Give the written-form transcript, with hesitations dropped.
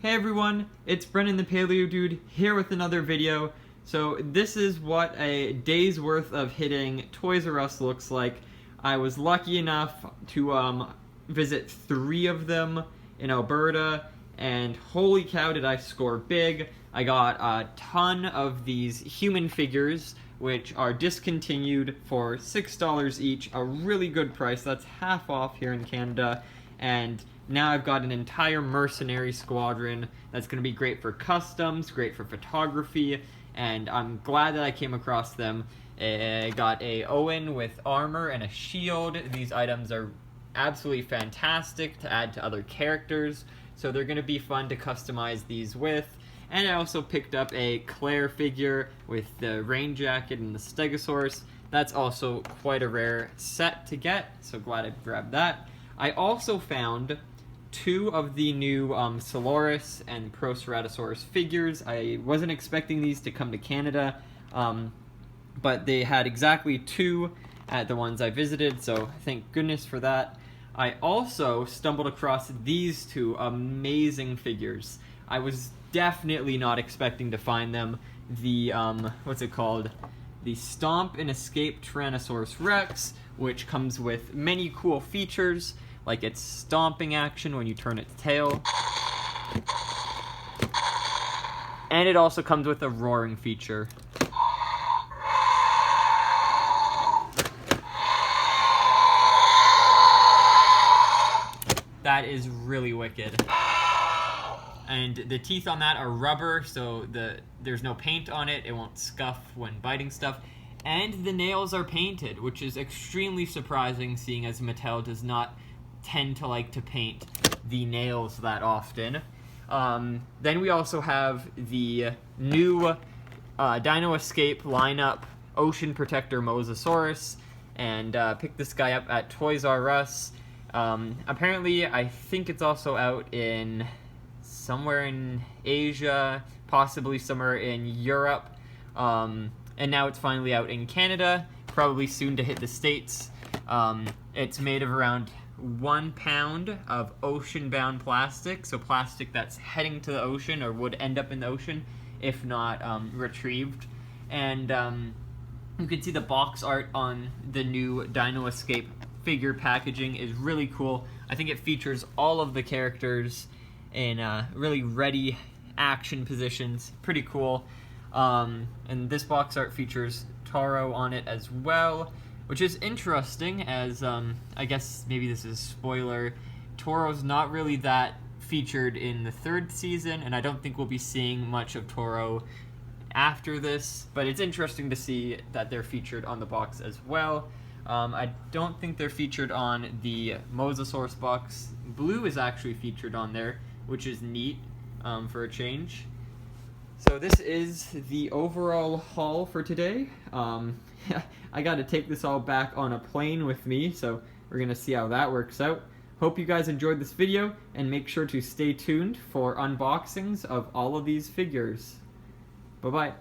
Hey everyone, it's Brennan the Paleo Dude here with another video. So this is what a day's worth of hitting Toys R Us looks like. I was lucky enough to visit 3 of them in Alberta, and holy cow did I score big. I got a ton of these human figures, which are discontinued for $6 each, a really good price. That's half off here in Canada, and now I've got an entire mercenary squadron that's going to be great for customs, great for photography, and I'm glad that I came across them. I got a Owen with armor and a shield. These items are absolutely fantastic to add to other characters, so they're going to be fun to customize these with. And I also picked up a Claire figure with the rain jacket and the Stegosaurus. That's also quite a rare set to get, so glad I grabbed that. I also found 2 of the new Mosasaurus and Proceratosaurus figures. I wasn't expecting these to come to Canada, but they had exactly 2 at the ones I visited, so thank goodness for that. I also stumbled across these 2 amazing figures. I was definitely not expecting to find them. The, what's it called? The Stomp and Escape Tyrannosaurus Rex, which comes with many cool features, like its stomping action when you turn its tail. And it also comes with a roaring feature. That is really wicked. And the teeth on that are rubber, so there's no paint on it. It won't scuff when biting stuff. And the nails are painted, which is extremely surprising, seeing as Mattel does not tend to like to paint the nails that often. Then we also have the new Dino Escape lineup Ocean Protector Mosasaurus, and picked this guy up at Toys R Us. Apparently, I think it's also out in somewhere in Asia, possibly somewhere in Europe, and now it's finally out in Canada, probably soon to hit the States. It's made of around 1 pound of ocean-bound plastic, so plastic that's heading to the ocean or would end up in the ocean if not retrieved. And you can see the box art on the new Dino Escape figure packaging is really cool. I think it features all of the characters in really ready action positions. Pretty cool. And this box art features Toro on it as well, which is interesting, as I guess maybe this is a spoiler. Toro's not really that featured in the 3rd season, and I don't think we'll be seeing much of Toro after this, but it's interesting to see that they're featured on the box as well. I don't think they're featured on the Mosasaurus box. Blue is actually featured on there, which is neat for a change. So this is the overall haul for today. I got to take this all back on a plane with me, so we're going to see how that works out. Hope you guys enjoyed this video, and make sure to stay tuned for unboxings of all of these figures. Bye-bye.